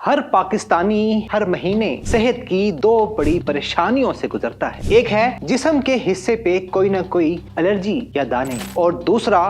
हर पाकिस्तानी हर महीने सेहत की दो बड़ी परेशानियों से गुजरता है। एक है जिस्म के हिस्से पे कोई ना कोई एलर्जी या दाने, और दूसरा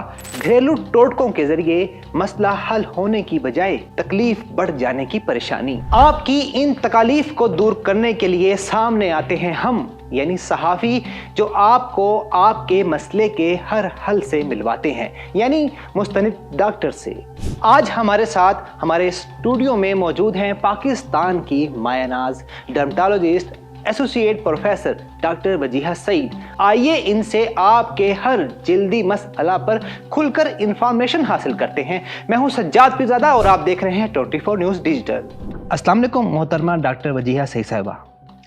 घरेलू टोटकों के जरिए मसला हल होने की बजाय तकलीफ बढ़ जाने की परेशानी। आपकी इन तकालीफ को दूर करने के लिए सामने आते हैं हम, यानी सहाफ़ी, जो आपको आपके मसले के हर हल से मिलवाते हैं, यानी मुस्तनिद डॉक्टर से। आज हमारे साथ हमारे स्टूडियो में मौजूद हैं पाकिस्तान की मायानाज dermatologist associate professor doctor Wajiha Saeed. आइए इनसे आपके हर जिल्दी मसला पर खुलकर इंफॉर्मेशन हासिल करते हैं। मैं हूं सज्जाद पीरजादा और आप देख रहे हैं 24 न्यूज़ डिजिटल। अस्सलाम वालेकुम मोहतरमा डॉक्टर वजीहा सईद साहिबा।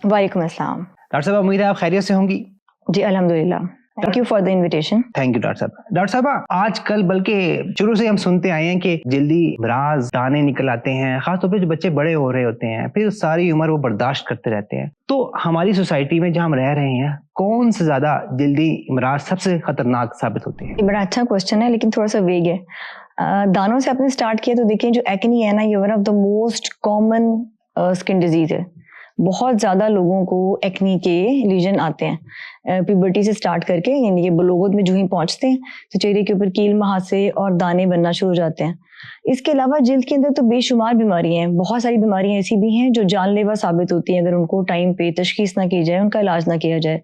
वालेकुम अस्सलाम। डॉक्टर साहब, उम्मीद है आप खैरियत से होंगी। जी अल्हम्दुलिल्लाह, thank you for the invitation. Thank you doctor साहब। डॉक्टर साहब, आजकल बल्कि शुरू से हम सुनते आए हैं कि जल्दी मराज दाने निकल आते हैं, खासतौर पे जो बच्चे बड़े हो रहे होते हैं, फिर सारी उम्र वो बर्दाश्त करते रहते हैं। तो हमारी सोसाइटी में जहाँ हम रह रहे हैं, कौन से ज्यादा जल्दी इमराज सबसे खतरनाक साबित होते हैं? ये बड़ा अच्छा क्वेश्चन है, लेकिन थोड़ा सा वेग है। दानों से आपने स्टार्ट किया तो देखिए, जो एक्ने है ना, ये one of the most common skin disease है। बहुत ज़्यादा लोगों को एक्ने के लीजन आते हैं प्यूबर्टी से स्टार्ट करके, यानी कि बलोगत में जो ही पहुंचते हैं तो चेहरे के ऊपर कील महासे और दाने बनना शुरू हो जाते हैं। इसके अलावा जिल्द के अंदर तो बेशुमार बीमारियां हैं, बहुत सारी बीमारियां ऐसी भी हैं जो जानलेवा साबित होती हैं अगर उनको टाइम पे तशखीस ना की जाए, उनका इलाज ना किया जाए।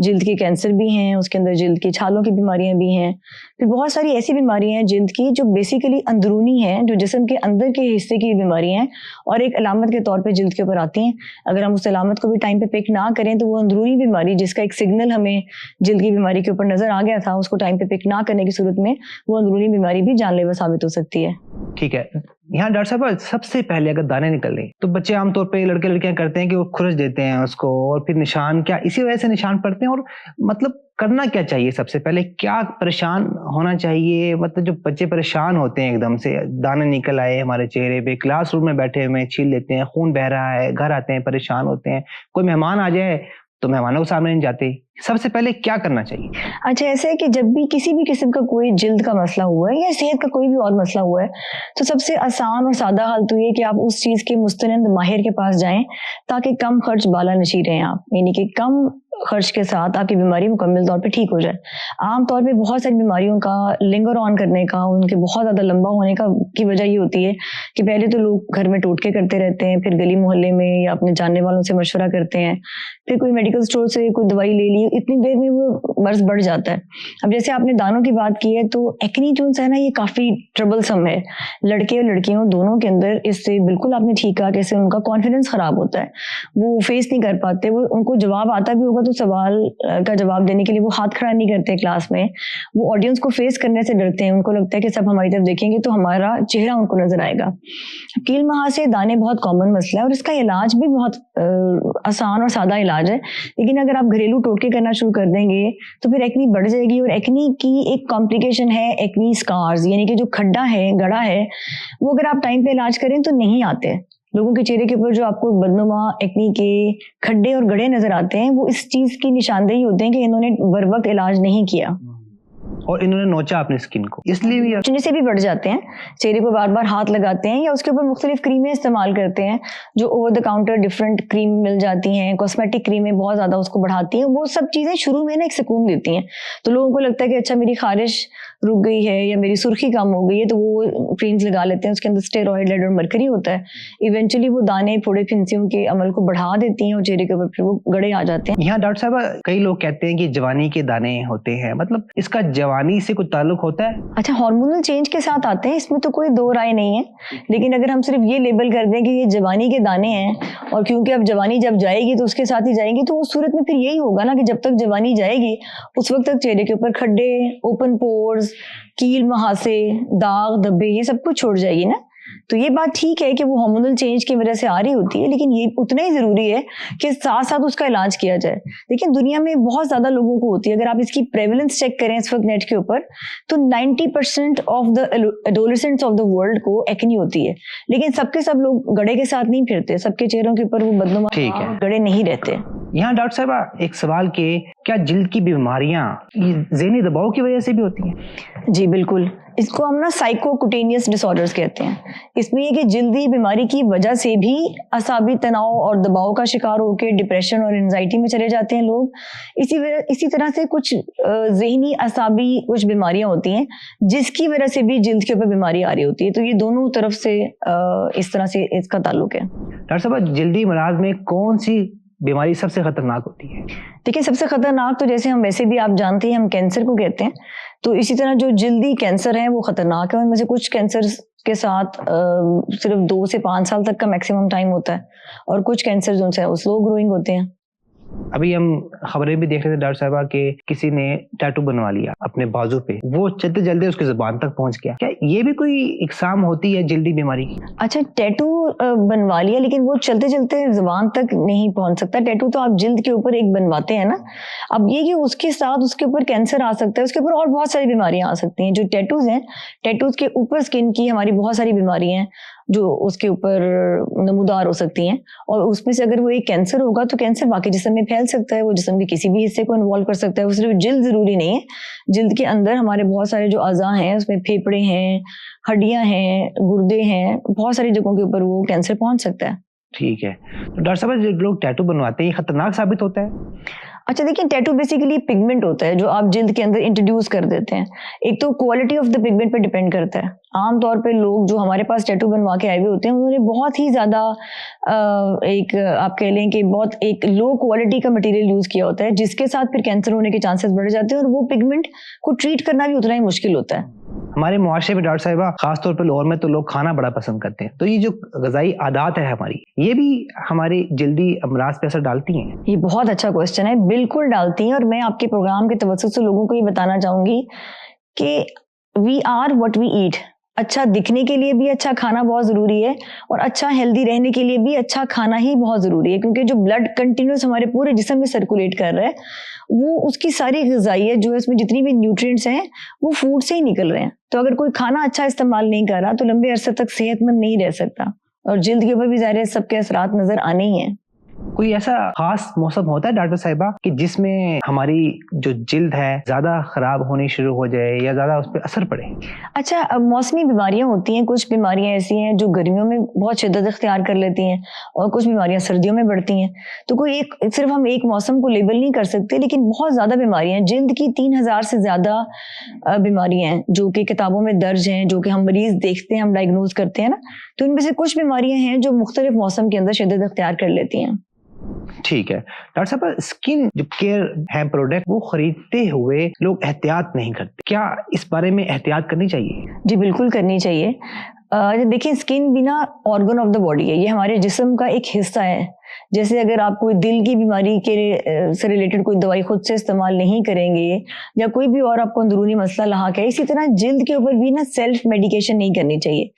जिल्द के कैंसर भी हैं, उसके अंदर जिल्द की छालों की बीमारियां भी हैं। फिर बहुत सारी ऐसी बीमारियां हैं जिल्द की जो बेसिकली अंदरूनी हैं, जो जिस्म के अंदर के हिस्से की बीमारियां हैं और एक अलामत के तौर पर जिल्द के ऊपर आती हैं। अगर हम उस अलामत को भी टाइम पे पिक ना करें तो वो अंदरूनी बीमारी, जिसका एक सिग्नल हमें जिल्द की बीमारी के ऊपर नजर आ गया था, उसको टाइम पे पिक ना करने की सूरत में वो अंदरूनी बीमारी भी जानलेवा साबित हो सकती है। ठीक है। यहाँ डॉक्टर साहब, सबसे पहले अगर दाने निकल रहे तो बच्चे आमतौर पे लड़के लड़कियां करते हैं कि वो खुरच देते हैं उसको, और फिर निशान क्या इसी वजह से निशान पड़ते हैं? और मतलब करना क्या चाहिए? सबसे पहले क्या परेशान होना चाहिए? मतलब जो बच्चे परेशान होते हैं एकदम से, दाने निकल आए हमारे चेहरे पे, क्लासरूम में बैठे हुए छील लेते हैं, खून बह रहा है, घर आते हैं परेशान होते हैं, कोई मेहमान आ जाए तो मेहमानों के सामने नहीं जाते, सबसे पहले क्या करना चाहिए? अच्छा, ऐसा है कि जब भी किसी भी किस्म का कोई जिल्द का मसला हुआ है या सेहत का कोई भी और मसला हुआ है, तो सबसे आसान और सादा हाल तो ये कि आप उस चीज के मुस्तनिद माहिर के पास जाएं, ताकि कम खर्च बाला नशीं रहें आप, यानी कि कम खर्च के साथ आपकी बीमारी मुकम्मल तौर पे ठीक हो जाए। आमतौर पे बहुत सारी बीमारियों का लिंगर ऑन करने का, उनके बहुत ज़्यादा लंबा होने का की वजह ये होती है कि पहले तो लोग घर में टोटके करते रहते हैं, फिर गली मोहल्ले में या अपने जानने वालों से मशवरा करते हैं, फिर कोई मेडिकल स्टोर से कोई दवाई ले ली, इतनी देर में वो मर्ज बढ़ जाता है। अब जैसे आपने दानों की बात की है, तो एक्ने जो है ना, ये काफ़ी ट्रबलसम है लड़के और लड़कियों दोनों के अंदर। इससे बिल्कुल आपने ठीक कहा कि इससे उनका कॉन्फिडेंस ख़राब होता है, वो फेस नहीं कर पाते, वो उनको जवाब आता भी होगा तो सवाल का जवाब देने के लिए वो हाथ खड़ा नहीं करते क्लास में, वो ऑडियंस को फेस करने से डरते हैं। उनको लगता है कि सब हमारी तरफ देखेंगे तो हमारा चेहरा उनको नजर आएगा। कील महासे दाने बहुत कॉमन मसला है और इसका इलाज भी बहुत आसान और सादा इलाज है, लेकिन अगर आप घरेलू टोटके करना शुरू कर देंगे तो फिर एक्ने बढ़ जाएगी। और एक्ने की एक कॉम्प्लिकेशन है एक्ने स्कार्स, यानी कि जो खड्डा है, गड़ा है, वो अगर आप टाइम पे इलाज करें तो नहीं आते। लोगों के चेहरे के ऊपर जो आपको बदनुमा एक्ने के खड्डे और गड़े नजर आते हैं, वो इस चीज की निशानदेही होते हैं कि इन्होंने बर वक्त इलाज नहीं किया और इन्होंने नोचा अपनी स्किन को, इसलिए भी चुने से भी बढ़ जाते हैं। चेहरे को बार बार हाथ लगाते हैं या उसके ऊपर मुख्तलिफ क्रीमें इस्तेमाल करते हैं, जो over the counter different cream मिल जाती हैं, कॉस्मेटिक क्रीमें बहुत ज्यादा उसको बढ़ाती हैं। वो सब चीजें शुरू में ना एक सुकून देती हैं, तो लोगों को लगता है कि अच्छा मेरी खारिश रुक गई है या मेरी सुर्खी कम हो गई है, तो वो क्रीम्स लगा लेते हैं। उसके अंदर स्टेरॉइड, लेड और मरकरी होता है। इवेंचुअली वो दाने फोड़े फिंसियों के अमल को बढ़ा देती हैं और चेहरे के ऊपर फिर वो गड़े आ जाते हैं। यहाँ डॉक्टर साहब, कई लोग कहते हैं कि जवानी के दाने होते हैं, मतलब इसका जवानी से कुछ ताल्लुक होता है? अच्छा, हार्मोनल चेंज के साथ आते हैं, इसमें तो कोई दो राय नहीं है, लेकिन अगर हम सिर्फ ये लेबल कर दें कि ये जवानी के दाने हैं, और क्योंकि अब जवानी जब जाएगी तो उसके साथ ही जाएगी, तो उस सूरत में फिर यही होगा ना कि जब तक जवानी जाएगी उस वक्त तक चेहरे के ऊपर खड्डे, ओपन पोर्स, कील महासे, दाग धब्बे, ये सब कुछ छोड़ जाएगी ना। तो ये बात ठीक है कि वो हार्मोनल चेंज की वजह से आ रही होती है, लेकिन ये उतना ही जरूरी है कि साथ साथ उसका इलाज किया जाए। लेकिन दुनिया में बहुत ज्यादा लोगों को होती है। अगर आप इसकी प्रेवलेंस चेक करें इस वक्त नेट के ऊपर, तो 90% of the adolescents of the world को एक्ने होती है, लेकिन सबके सब लोग गड़े के साथ नहीं फिरते, सबके चेहरों के ऊपर वो बदनुमा गड़े नहीं रहते। यहाँ डॉक्टर साहबा एक सवाल के, क्या जिल्द की बीमारियां ज़हनी दबाव की वजह से भी होती हैं? जी बिल्कुल, इसको हम ना साइकोकुटेनियस डिसऑर्डर्स कहते हैं। इसमें ये कि जल्दी बीमारी की वजह से भी असाबी तनाव और दबाव का शिकार होकर डिप्रेशन और एंजाइटी में चले जाते हैं लोग। इसी तरह से कुछ ज़हनी असाबी कुछ बीमारियां होती हैं जिसकी वजह से भी जल्द के ऊपर बीमारी आ रही होती है। तो ये दोनों तरफ से इस तरह से इसका ताल्लुक है। डॉक्टर साहब, जल्दी मराज में कौन सी बीमारी सबसे खतरनाक होती है? देखिए, सबसे खतरनाक तो जैसे हम वैसे भी आप जानते हैं हम कैंसर को कहते हैं, तो इसी तरह जो जल्दी कैंसर है वो खतरनाक है। उनमें से कुछ कैंसर के साथ सिर्फ 2 से 5 साल तक का मैक्सिमम टाइम होता है और कुछ कैंसर जो है वो स्लो ग्रोइंग होते हैं। अभी हम खबरें भी देख रहे थे डॉक्टर साहबा के किसी ने टैटू बनवा लिया अपने बाजू पे, वो चलते चलते उसकी जुबान तक पहुंच गया। क्या ये भी कोई इकसाम होती है जल्दी बीमारी की? अच्छा, टैटू बनवा लिया लेकिन वो चलते चलते जुबान तक नहीं पहुंच सकता। टैटू तो आप जिल्द के ऊपर एक बनवाते हैं ना, अब ये कि उसके साथ उसके ऊपर कैंसर आ सकता है, उसके ऊपर और बहुत सारी बीमारियां आ सकती हैं। जो टैटूज हैं, टैटूज के ऊपर स्किन की हमारी बहुत सारी बीमारियां हैं जो उसके ऊपर नमूदार हो सकती हैं, और उसमें से अगर वो एक कैंसर होगा तो कैंसर बाकी जिस्म में फैल सकता है, वो जिस्म के किसी भी हिस्से को इन्वॉल्व कर सकता है। वो सिर्फ जिल्द जरूरी नहीं है, जिल्द के अंदर हमारे बहुत सारे जो अज़ा हैं, उसमें फेफड़े हैं, हड्डियां हैं, गुर्दे हैं, बहुत सारी जगहों के ऊपर वो कैंसर पहुंच सकता है। ठीक है, तो डॉक्टर साहब जो लोग टैटू बनवाते हैं ये खतरनाक साबित होता है? अच्छा देखिए, टैटू बेसिकली पिगमेंट होता है जो आप जिल्द के अंदर इंट्रोड्यूस कर देते हैं। एक तो क्वालिटी ऑफ द पिगमेंट पे डिपेंड करता है। आमतौर पे लोग जो हमारे पास टैटू बनवा के आए हुए होते हैं उन्होंने बहुत ही ज्यादा एक आप कह लें कि बहुत एक लो क्वालिटी का मटेरियल यूज किया होता है, जिसके साथ फिर कैंसर होने के चांसेस बढ़ जाते हैं और वो पिगमेंट को ट्रीट करना भी उतना ही मुश्किल होता है। हमारे मुआशरे में डॉक्टर साहिबा खासतौर पर लाहौर में तो लोग खाना बड़ा पसंद करते हैं, तो ये जो ग़िज़ाई आदत है हमारी, ये भी हमारी जल्दी अमराज पे असर डालती हैं? ये बहुत अच्छा क्वेश्चन है, बिल्कुल डालती हैं। और मैं आपके प्रोग्राम के तवज्जुह से लोगों को ये बताना चाहूंगी कि we are what we eat. अच्छा दिखने के लिए भी अच्छा खाना बहुत जरूरी है और अच्छा हेल्दी रहने के लिए भी अच्छा खाना ही बहुत जरूरी है, क्योंकि जो ब्लड कंटिन्यूस हमारे पूरे जिस्म में सर्कुलेट कर रहा है वो उसकी सारी ग़िज़ाइयत जो है उसमें जितनी भी न्यूट्रिएंट्स हैं वो फूड से ही निकल रहे हैं। तो अगर कोई खाना अच्छा इस्तेमाल नहीं कर रहा तो लंबे अरसे तक सेहतमंद नहीं रह सकता, और जिल्द के ऊपर भी ज़ाहिर है सबके असरात नजर आने ही हैं। कोई ऐसा खास मौसम होता है डॉक्टर साहिबा कि जिसमें हमारी जो जिल्द है ज्यादा खराब होनी शुरू हो जाए या ज्यादा उस पर असर पड़े? अच्छा, मौसमी बीमारियां होती हैं। कुछ बीमारियां ऐसी हैं जो गर्मियों में बहुत शिद्दत इख्तियार कर लेती हैं और कुछ बीमारियां सर्दियों में बढ़ती हैं। तो कोई एक सिर्फ हम एक मौसम को लेबल नहीं कर सकते, लेकिन बहुत ज्यादा बीमारियां हैं। जिल्द की 3000 से ज्यादा बीमारियां हैं जो कि किताबों में दर्ज हैं, जो कि हम मरीज देखते हैं, हम डायग्नोज करते हैं ना। तो इनमें से कुछ बीमारियां हैं जो मुख्तलिफ मौसम के अंदर शिद्दत इख्तियार कर लेती हैं। ठीक है डॉक्टर साहब, स्किन जो केयर है प्रोडक्ट वो खरीदते हुए लोग एहतियात नहीं करते, क्या इस बारे में एहतियात करनी चाहिए? जी बिल्कुल करनी चाहिए। देखिए, स्किन भी ना ऑर्गन ऑफ द बॉडी है, ये हमारे जिस्म का एक हिस्सा है। जैसे अगर आप कोई दिल की बीमारी के से रिलेटेड कोई दवाई खुद से इस्तेमाल नहीं करेंगे या कोई भी और आपको अंदरूनी मसला लाहक है, इसी तरह जिल्द के ऊपर भी ना सेल्फ मेडिकेशन नहीं करनी चाहिए।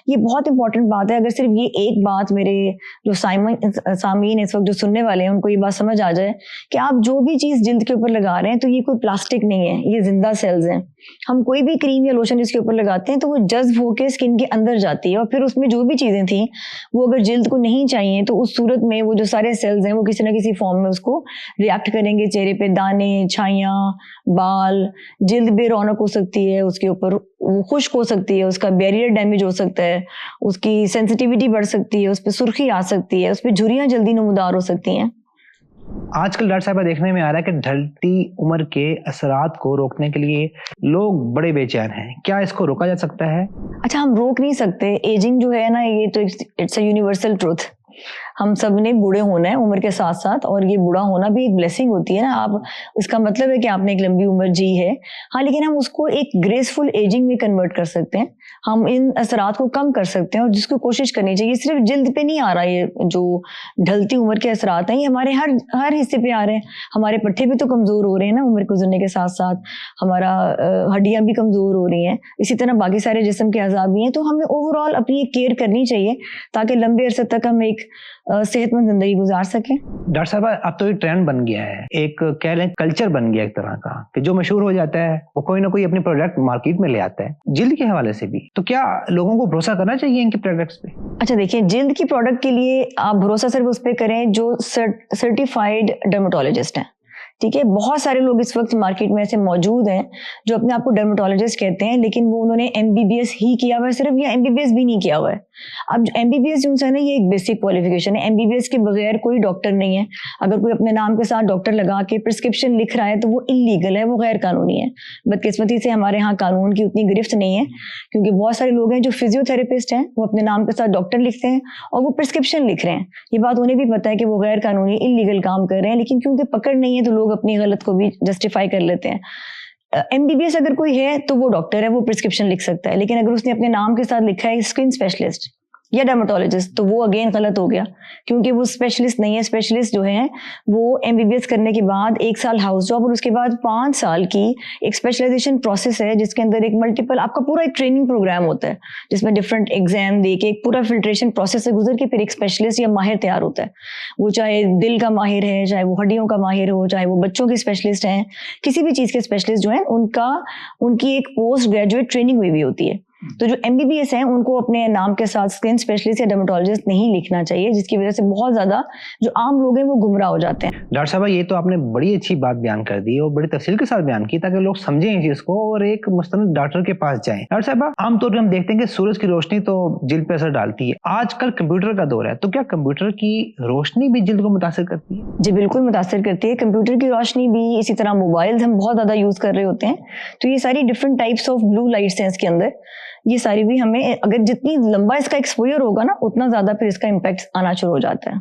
ये बहुत इंपॉर्टेंट बात है। अगर सिर्फ ये एक बात मेरे जो सामीन इस वक्त जो सुनने वाले हैं उनको ये बात समझ आ जाए कि आप जो भी चीज़ जिल्द के ऊपर लगा रहे हैं तो ये कोई प्लास्टिक नहीं है, ये जिंदा सेल्स हैं। हम कोई भी क्रीम या लोशन इसके ऊपर लगाते हैं तो वो जज्ब होकर स्किन के अंदर जाती है और फिर उसमें जो भी चीज़ें थी वो अगर जिल्द को नहीं चाहिए तो उस सूरत में वो जो सारे सेल्स हैं वो किसी ना किसी फॉर्म में उसको रिएक्ट करेंगे। चेहरे पे दाने, छाइयाँ, बाल, जिल्द बेरौनक हो सकती है, उसके ऊपर वो खुश्क हो सकती है, उसका बैरियर डैमेज हो सकता है, उसकी सेंसिटिविटी बढ़ सकती है, उस पर सुर्खी आ सकती है, उस पर झुर्रियाँ जल्दी नमूदार हो सकती हैं। आजकल डॉक्टर साहब देखने में आ रहा है कि ढलती उम्र के असरात को रोकने के लिए लोग बड़े बेचैन हैं, क्या इसको रोका जा सकता है? अच्छा, हम रोक नहीं सकते। एजिंग जो है ना, ये तो इट्स अ यूनिवर्सल ट्रूथ। हम सब ने बूढ़े होना है उम्र के साथ साथ, और ये बूढ़ा होना भी एक ब्लेसिंग होती है ना। आप इसका मतलब है कि आपने एक लंबी उम्र जी है, हाँ, लेकिन हम उसको एक ग्रेसफुल एजिंग में कन्वर्ट कर सकते हैं। हम इन असरात को कम कर सकते हैं और जिसको कोशिश करनी चाहिए। सिर्फ जिल्द पे नहीं आ रहा, ये जो ढलती उम्र के असरात हैं ये हमारे हर हिस्से पे आ रहे हैं। हमारे पट्टे भी तो कमजोर हो रहे हैं ना उम्र गुजरने के साथ साथ, हमारा हड्डियां भी कमजोर हो रही हैं, इसी तरह बाकी सारे जिस्म के अज़ा भी हैं। तो हमें ओवरऑल अपनी केयर करनी चाहिए ताकि लंबे अरसे तक हम एक सेहतमंद जिंदगी गुजार सकें। डॉक्टर साहब, अब तो ये ट्रेंड बन गया है, एक कह लें कल्चर बन गया एक तरह का, कि जो मशहूर हो जाता है वो कोई ना कोई अपनी प्रोडक्ट मार्केट में ले आता है जिल्द के हवाले से भी। तो क्या लोगों को भरोसा करना चाहिए इनके प्रोडक्ट्स पे? अच्छा देखिए, जिल्द की प्रोडक्ट के लिए आप भरोसा सिर्फ उस पर करें जो सर्टिफाइड डर्मेटोलॉजिस्ट हैं। ठीक है, बहुत सारे लोग इस वक्त मार्केट में ऐसे मौजूद हैं जो अपने आप को डर्मेटोलॉजिस्ट कहते हैं, लेकिन वो उन्होंने एमबीबीएस ही किया हुआ है सिर्फ, या एमबीबीएस भी नहीं किया हुआ है। अब एमबीबीएस जो है ना, ये एक बेसिक क्वालिफिकेशन है। एमबीबीएस के बगैर कोई डॉक्टर नहीं है। अगर कोई अपने नाम के साथ डॉक्टर लगा के प्रिस्क्रिप्शन लिख रहा है तो वो इलीगल है, वो गैर कानूनी है। बदकिस्मती से हमारे यहाँ कानून की उतनी गिरफ्त नहीं है, क्योंकि बहुत सारे लोग हैं जो फिजियोथेरेपिस्ट हैं, वो अपने नाम के साथ डॉक्टर लिखते हैं और वो प्रिस्क्रिप्शन लिख रहे हैं। ये बात उन्हें भी पता है कि वो गैर कानूनी इलीगल काम कर रहे हैं, लेकिन क्योंकि पकड़ नहीं है तो लोग अपनी गलत को भी जस्टिफाई कर लेते हैं। एमबीबीएस अगर कोई है तो वो डॉक्टर है, वो प्रिस्क्रिप्शन लिख सकता है, लेकिन अगर उसने अपने नाम के साथ लिखा है स्किन स्पेशलिस्ट या डर्मेटोलॉजिस्ट तो वो अगेन गलत हो गया, क्योंकि वो स्पेशलिस्ट नहीं है। स्पेशलिस्ट जो है वो एमबीबीएस करने के बाद 1 साल हाउस जॉब और उसके बाद 5 साल की एक स्पेशलाइजेशन प्रोसेस है, जिसके अंदर एक मल्टीपल आपका पूरा एक ट्रेनिंग प्रोग्राम होता है, जिसमें डिफरेंट एग्जाम दे के एक पूरा फिल्ट्रेशन प्रोसेस से गुजर के फिर एक स्पेशलिस्ट या माहिर तैयार होता है। वो चाहे दिल का माहिर है, चाहे वो हड्डियों का माहिर हो, चाहे वो बच्चों के स्पेशलिस्ट हैं, किसी भी चीज़ के स्पेशलिस्ट जो हैं उनकी एक पोस्ट ग्रेजुएट ट्रेनिंग हुई भी होती है। तो जो एमबीबीएस हैं उनको अपने नाम के साथ स्किन स्पेशलिस्ट या डर्मेटोलॉजिस्ट नहीं लिखना चाहिए, जिसकी वजह से बहुत ज्यादा जो आम लोग हैं वो गुमराह हो जाते हैं। डॉक्टर साहब, ये तो आपने बड़ी अच्छी बात बयान कर दी और बड़ी तफसील के साथ बयान की, ताकि लोग समझें इस चीज को और एक मुस्तनिद डॉक्टर के पास जाएं। डॉक्टर साहब, आमतौर पर हम देखते हैं कि सूरज की रोशनी तो जिल्द पे असर डालती है। आजकल कंप्यूटर का दौर है, तो क्या कंप्यूटर की रोशनी भी जिल्द को मुतासिर करती है? जी बिल्कुल मुतासिर करती है। कंप्यूटर की रोशनी भी, इसी तरह मोबाइल हम बहुत ज्यादा यूज कर रहे होते हैं, तो ये सारी different types of blue lights हैं इसके अंदर। ये सारी भी हमें, अगर जितनी लंबा इसका एक्सपोजर होगा ना, उतना ज्यादा फिर इसका इम्पैक्ट आना शुरू हो जाता है।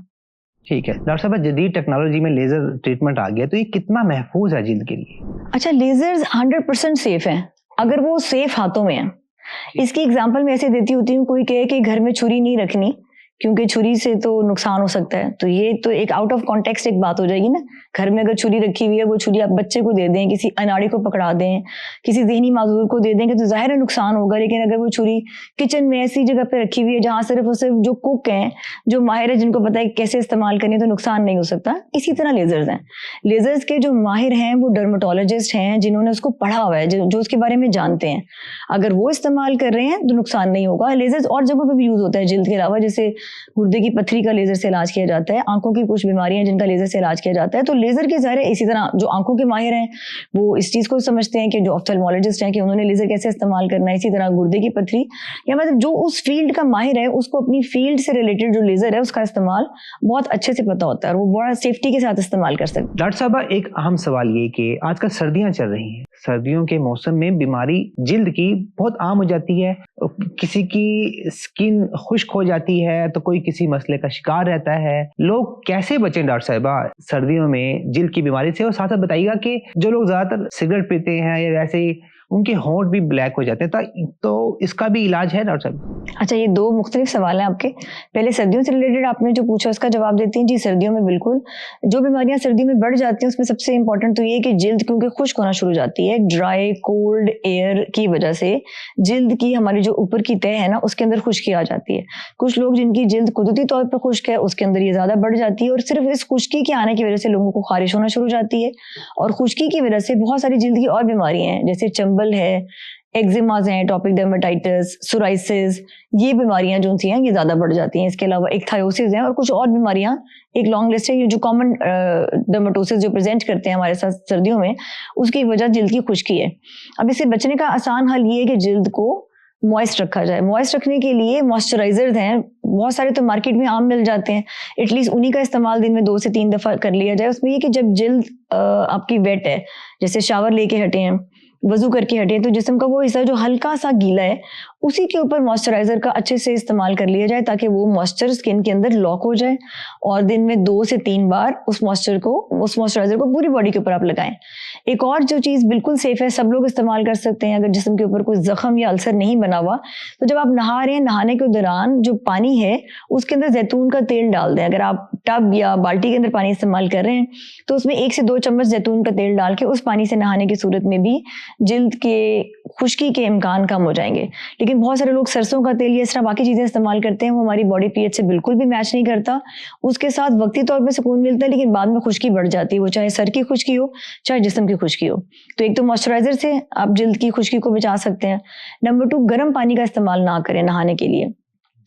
ठीक है डॉक्टर साहब, जदीद टेक्नोलॉजी में लेजर ट्रीटमेंट आ गया, तो ये कितना महफूज है जिल्द के लिए? अच्छा, लेजर्स 100% सेफ हैं अगर वो सेफ हाथों में है। इसकी एग्जांपल मैं ऐसे देती होती हूँ, कोई कहे कि घर में छुरी नहीं रखनी क्योंकि छुरी से तो नुकसान हो सकता है, तो ये तो एक आउट ऑफ कॉन्टेक्स्ट एक बात हो जाएगी ना। घर में अगर छुरी रखी हुई है, वो छुरी आप बच्चे को दे दें, किसी अनाड़ी को पकड़ा दें, किसी ज़हनी माजूर को दे देंगे तो जाहिर है नुकसान होगा। लेकिन अगर वो छुरी किचन में ऐसी जगह पे रखी हुई है जहाँ सिर्फ और सिर्फ जो कुक हैं, जो माहिर है, जिनको पता है कैसे इस्तेमाल करनी है, तो नुकसान नहीं हो सकता। इसी तरह लेजर्स हैं। लेजर्स के जो माहिर हैं वो डर्मेटोलॉजिस्ट हैं, जिन्होंने उसको पढ़ा हुआ है, जो उसके बारे में जानते हैं। अगर वो इस्तेमाल कर रहे हैं तो नुकसान नहीं होगा। लेजर्स और जगहों पर भी यूज होता है जिल्द के अलावा, जैसे गुर्दे की पथरी का लेजर से इलाज किया जाता है, आंखों की कुछ बीमारियां जिनका लेजर से इलाज किया जाता है। तो लेजर के ज़ाहिर इसी तरह जो आंखों के माहिर हैं वो इस चीज़ को समझते हैं कि जो ऑफ्थेल्मोलॉजिस्ट हैं कि उन्होंने लेजर कैसे इस्तेमाल करना है। इसी तरह गुर्दे की पथरी या मतलब जो उस फील्ड का माहिर है उसको अपनी फील्ड से रिलेटेड जो लेजर है उसका इस्तेमाल बहुत अच्छे से पता होता है और वो बड़ा सेफ्टी के साथ इस्तेमाल कर सकते हैं। डॉक्टर साहब, एक अहम सवाल ये कि आजकल सर्दियां चल रही हैं, सर्दियों के मौसम में बीमारी जिल्द की बहुत आम हो जाती है। किसी की स्किन खुश्क हो जाती है तो कोई किसी मसले का शिकार रहता है। लोग कैसे बचें डॉक्टर साहिबा सर्दियों में जिल्द की बीमारी से? और साथ साथ बताइएगा कि जो लोग ज्यादातर सिगरेट पीते हैं या वैसे ही उनके होंठ भी ब्लैक हो जाते हैं, तो इसका भी इलाज है डॉक्टर साहब? अच्छा, ये 2 मुख्तलिफ सवाल हैं आपके। पहले सर्दियों से रिलेटेड आपने जो पूछा उसका जवाब देती हैं। जी, सर्दियों में बिल्कुल जो बीमारियां सर्दी में बढ़ जाती हैं उसमें सबसे इंपॉर्टेंट तो ये है कि जिल्द क्योंकि खुश्क होना शुरू हो जाती है, ड्राई कोल्ड एयर की वजह से जिल्द की हमारी जो ऊपर की तह है ना उसके अंदर खुश्की आ जाती है। कुछ लोग जिनकी जिल्द कुदरती तौर पर खुश्क है उसके अंदर ये ज्यादा बढ़ जाती है और सिर्फ इस खुश्की के आने की वजह से लोगों को खारिश होना शुरू हो जाती है। और खुश्की की वजह से बहुत सारी जिल्द की और बीमारियां हैं, जैसे चंबल है, एक्जिमाज हैं, टॉपिक डर्मेटाइटिस, सोराइसिस, ये बीमारियां जो हैं ये ज्यादा बढ़ जाती हैं। इसके अलावा इक्थायोसिस है और कुछ और बीमारियां, एक लॉन्ग लिस्ट है। ये जो कॉमन डर्मेटोसिस जो प्रेजेंट करते हैं हमारे साथ सर्दियों में, उसकी वजह जिल्द की खुश्की है। अब इससे बचने का आसान हल ये है कि जिल्द को मॉइस्ट रखा जाए। मॉइस्ट रखने के लिए मॉइस्चराइजर्स हैं, बहुत सारे तो मार्केट में आम मिल जाते हैं, एटलीस्ट उन्हीं का इस्तेमाल दिन में 2 से 3 दफा कर लिया जाए। उसमें ये कि जब जिल्द आपकी वेट है, जैसे शावर लेके हटे हैं, वजू करके हटे, तो जिस्म का वो हिस्सा जो हल्का सा गीला है उसी के ऊपर मॉइस्चराइजर का अच्छे से इस्तेमाल कर लिया जाए ताकि वो मॉइस्चर स्किन के अंदर लॉक हो जाए और दिन में 2 से 3 बार उस मॉइस्चराइजर को पूरी बॉडी के ऊपर आप लगाएं। एक और जो चीज़ बिल्कुल सेफ है, सब लोग इस्तेमाल कर सकते हैं, अगर जिस्म के ऊपर कोई जख्म या अल्सर नहीं बना हुआ, तो जब आप नहा रहे हैं, नहाने के दौरान जो पानी है उसके अंदर जैतून का तेल डाल दें। अगर आप टब या बाल्टी के अंदर पानी इस्तेमाल कर रहे हैं तो उसमें 1 से 2 चम्मच जैतून का तेल डाल के उस पानी से नहाने की सूरत में भी जिल्द के खुश्की के इम्कान कम हो जाएंगे। लेकिन बहुत सारे लोग सरसों का तेल या इस तरह बाकी चीज़ें इस्तेमाल करते हैं, वो हमारी बॉडी पीएच से बिल्कुल भी मैच नहीं करता। उसके साथ वक्ती तौर पे सुकून मिलता है, लेकिन बाद में खुश्की बढ़ जाती है, वो चाहे सर की खुश्की हो चाहे जिस्म की खुश्की हो। तो एक तो मॉइस्चराइजर से आप जिल्द की खुश्की को बचा सकते हैं। नंबर 2, गर्म पानी का इस्तेमाल ना करें नहाने के लिए।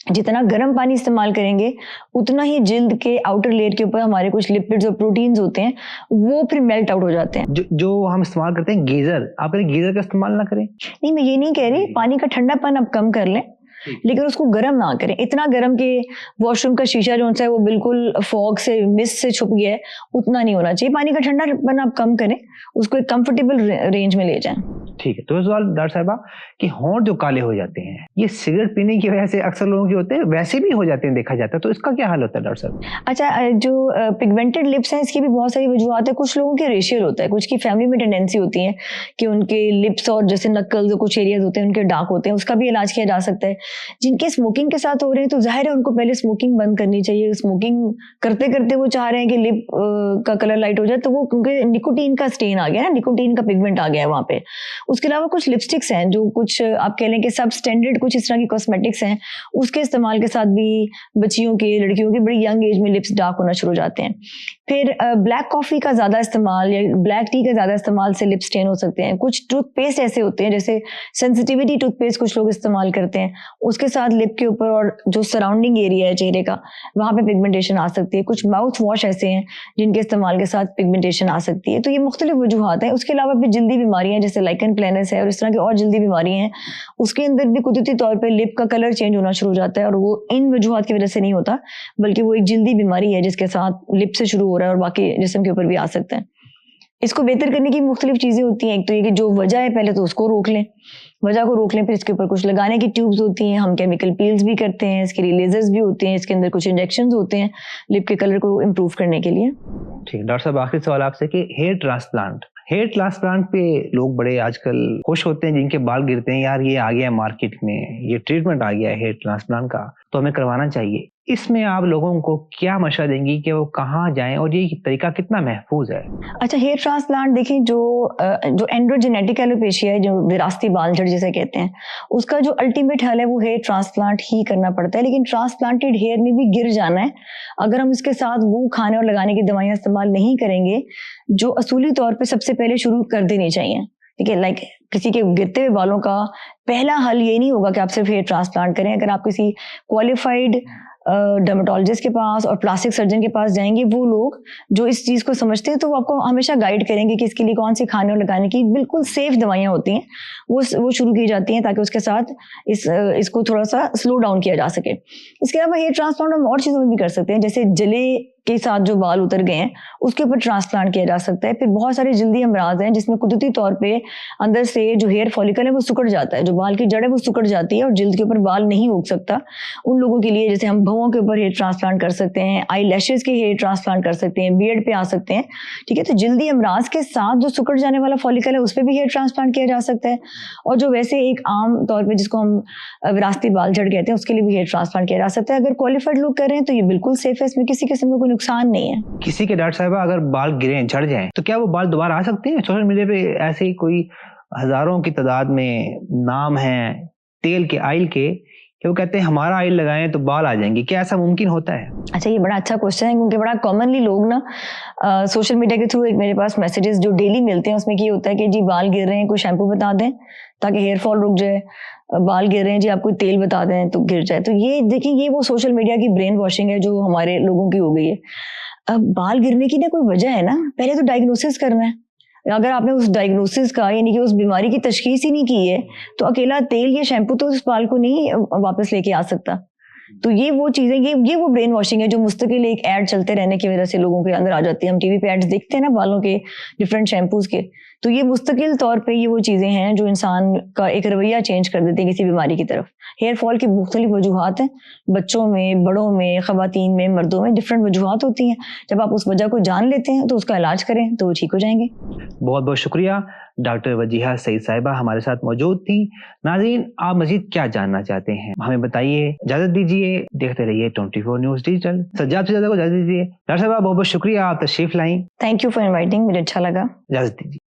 जितना गर्म पानी इस्तेमाल करेंगे उतना ही जिल्द के आउटर लेयर के ऊपर हमारे कुछ लिपिड्स और प्रोटीन्स होते हैं, वो फिर मेल्ट आउट हो जाते हैं। जो हम इस्तेमाल करते हैं गीजर, आप करें गीजर का इस्तेमाल ना करें। नहीं, मैं ये नहीं कह रही, पानी का ठंडापन आप कम कर लें, लेकिन उसको गर्म ना करें। इतना गर्म कि वॉशरूम का शीशा जो है वो बिल्कुल फॉग से, मिस्ट से छुप गया है, उतना नहीं होना चाहिए। पानी का ठंडापन आप कम करें, उसको एक कंफर्टेबल रेंज में ले जाएं। ठीक है। तो सवाल डॉक्टर साहिबा कि होंठ जो काले हो जाते हैं, ये सिगरेट पीने की वजह से अक्सर लोगों के होते हैं, वैसे भी हो जाते हैं देखा जाता है, तो इसका क्या हाल होता है डॉक्टर साहब? अच्छा, जो पिगमेंटेड लिप्स हैं, इसकी भी बहुत सारी वजूहत है। कुछ लोगों के रेशियल होता है, कुछ की फैमिली में टेंडेंसी होती है कि उनके लिप्स और जैसे नक्कल्स, कुछ एरियाज होते हैं उनके डार्क होते हैं, उसका भी इलाज किया जा सकता है। जिनके स्मोकिंग के साथ हो रहे हैं तो जाहिर है उनको पहले स्मोकिंग बंद करनी चाहिए। स्मोकिंग करते करते वो चाह रहे हैं कि लिप का कलर लाइट हो जाए, तो वो क्योंकि निकोटीन का स्टेन आ गया ना, निकोटीन का पिगमेंट आ गया है वहाँ पे। उसके अलावा कुछ लिपस्टिक्स हैं जो कुछ आप कह लें कि सब स्टैंडर्ड कुछ इस तरह की कॉस्मेटिक्स हैं, उसके इस्तेमाल के साथ भी बच्चियों के, लड़कियों के बड़ी यंग एज में लिप्स डार्क होना शुरू हो जाते हैं। फिर ब्लैक कॉफी का ज्यादा इस्तेमाल या ब्लैक टी का ज्यादा इस्तेमाल से लिप स्टेन हो सकते हैं। कुछ टूथपेस्ट ऐसे होते हैं, जैसे सेंसिटिविटी टूथपेस्ट कुछ लोग इस्तेमाल करते हैं, उसके साथ लिप के ऊपर और जो सराउंडिंग एरिया है चेहरे का, वहां पे पिगमेंटेशन आ सकती है। कुछ माउथ वॉश ऐसे हैं जिनके इस्तेमाल के साथ पिगमेंटेशन आ सकती है। तो ये मुख्तलिफ वजूहात हैं। उसके अलावा भी जल्दी बीमारियां जैसे लाइकन प्लेनस है और इस तरह की और जल्दी बीमारियां हैं, उसके अंदर भी कुदरती तौर पर लिप का कलर चेंज होना शुरू हो जाता है, और वो इन वजूहात की वजह से नहीं होता, बल्कि वो एक जल्दी बीमारी है जिसके साथ लिप से शुरू हो रहा है और बाकी जिस्म के ऊपर भी आ सकता है। इसको बेहतर करने की मुख्तलिफ चीजें होती हैं। एक तो ये कि जो वजह है पहले तो उसको रोक लें, वजह को रोक लें, फिर इसके ऊपर कुछ लगाने की ट्यूब्स होती हैं, हम केमिकल पील्स भी करते हैं, इसके लिए लेजर्स भी होते हैं, इसके अंदर कुछ इंजेक्शंस होते हैं लिप के कलर को इम्प्रूव करने के लिए। ठीक है डॉक्टर साहब, आखिरी सवाल आपसे कि हेयर ट्रांसप्लांट पे लोग बड़े आजकल खुश होते हैं जिनके बाल गिरते हैं, यार ये आ गया है मार्केट में, ये ट्रीटमेंट आ गया है हेयर ट्रांसप्लांट का, तो हमें करवाना चाहिए। इसमें आप लोगों को क्या मशवरा देंगी कि वो कहाँ जाएं और ये तरीका कितना महफूज है? अच्छा, हेयर ट्रांसप्लांट देखिए, जो एंड्रोजेनेटिक एलोपेशिया है, जो विरासती बाल झड़ जिसे कहते हैं, उसका जो अल्टीमेट हल है वो हेयर ट्रांसप्लांट ही करना पड़ता है। लेकिन ट्रांसप्लांटेड हेयर में भी गिर जाना है अगर हम इसके साथ वो खाने और लगाने की दवाइयां इस्तेमाल नहीं करेंगे जो असूली तौर पर सबसे पहले शुरू कर देनी चाहिए। ठीक है, लाइक किसी के गिरते हुए बालों का पहला हल ये नहीं होगा कि आप सिर्फ हेयर ट्रांसप्लांट करें। अगर आप किसी क्वालिफाइड डर्मेटोलॉजिस्ट के पास और प्लास्टिक सर्जन के पास जाएंगे, वो लोग जो इस चीज को समझते हैं, तो वो आपको हमेशा गाइड करेंगे कि इसके लिए कौन सी खाने और लगाने की बिल्कुल सेफ दवाइयां होती हैं, वो शुरू की जाती हैं ताकि उसके साथ इसको थोड़ा सा स्लो डाउन किया जा सके। इसके अलावा हेयर ट्रांसप्लांट हम और चीजों में भी कर सकते हैं, जैसे जले के साथ जो बाल उतर गए हैं उसके ऊपर ट्रांसप्लांट किया जा सकता है। फिर बहुत सारे जल्दी अमराज हैं जिसमें कुदरती तौर पे अंदर से जो हेयर फॉलिकल है वो सिकुड़ जाता है, जो बाल की जड़ है वो सिकुड़ जाती है और जल्द के ऊपर बाल नहीं उग सकता। उन लोगों के लिए जैसे हम भौं के ऊपर हेयर ट्रांसप्लांट कर सकते हैं, आई लैशेज के हेयर ट्रांसप्लांट कर सकते हैं, बियर्ड पे आ सकते हैं। ठीक है, तो जल्दी अमराज के साथ जो सिकुड़ जाने वाला फॉलिकल है उस पर भी हेयर ट्रांसप्लांट किया जा सकता है, और जो वैसे एक आम तौर पर जिसको हम विरासती बाल झड़ कहते हैं उसके लिए भी हेयर ट्रांसप्लांट किया जा सकता है। अगर क्वालिफाइड लोग कर रहे हैं तो ये बिल्कुल सेफ है, इसमें किसी किस्म का कोई नुकसान नहीं है। किसी के डॉक्टर साहब अगर बाल गिरे, झड़ जाएं, तो क्या वो बाल दोबारा आ सकते हैं? सोशल मीडिया पे ऐसे ही कोई हजारों की तादाद में नाम है तेल के, ऑयल के, कि वो कहते हैं हमारा ऑयल लगाएं तो बाल आ जाएंगे। क्या ऐसा मुमकिन होता है? अच्छा, ये बड़ा अच्छा क्वेश्चन है, क्योंकि बड़ा कॉमनली लोग ना सोशल मीडिया के थ्रू, एक मेरे पास मैसेजेस जो डेली मिलते हैं उसमें क्या होता है कि जी बाल गिर रहे हैं, कोई शैम्पू बता दें ताकि हेयर फॉल रुक जाए, बाल गिर रहे हैं जी आप कोई तेल बता दें तो गिर जाए। तो ये देखिए, ये वो सोशल मीडिया की ब्रेन वॉशिंग है जो हमारे लोगों की हो गई है। अब बाल गिरने की ना कोई वजह है ना, पहले तो डायग्नोसिस करना है। अगर आपने उस डायग्नोसिस का यानी कि उस बीमारी की तशखीस ही नहीं की है तो अकेला तेल या शैम्पू तो उस बाल को नहीं वापस लेके आ सकता। तो ये वो चीजें, ये वो ब्रेन वॉशिंग है जो मुस्तकिल एक ऐड चलते रहने की वजह से लोगों के अंदर आ जाती है। हम टीवी पे एड्स देखते हैं ना बालों के, डिफरेंट शैम्पूज के, तो ये मुस्तकिल तौर पे ये वो चीजें हैं जो इंसान का एक रवैया चेंज कर देती है किसी बीमारी की तरफ। हेयर फॉल की मुख्तलिफ वजूहात हैं, बच्चों में, बड़ों में, खवातीन में, मर्दों में डिफरेंट वजूहात होती हैं। जब आप उस वजह को जान लेते हैं तो उसका इलाज करें तो वो ठीक हो जाएंगे। बहुत बहुत शुक्रिया। डॉक्टर वजीहा सईद साहिबा हमारे साथ मौजूद थी। नाज़रीन, आप मजीद क्या जानना चाहते हैं हमें बताइए। इजाजत दीजिए, देखते रहिए 24 न्यूज़ डिजिटल। सज्जाद को इजाजत दीजिए। डॉक्टर साहिबा बहुत बहुत शुक्रिया, आप तशरीफ लाई। थैंक यू फॉर इनवाइटिंग, मुझे अच्छा लगा। इजाजत दीजिए।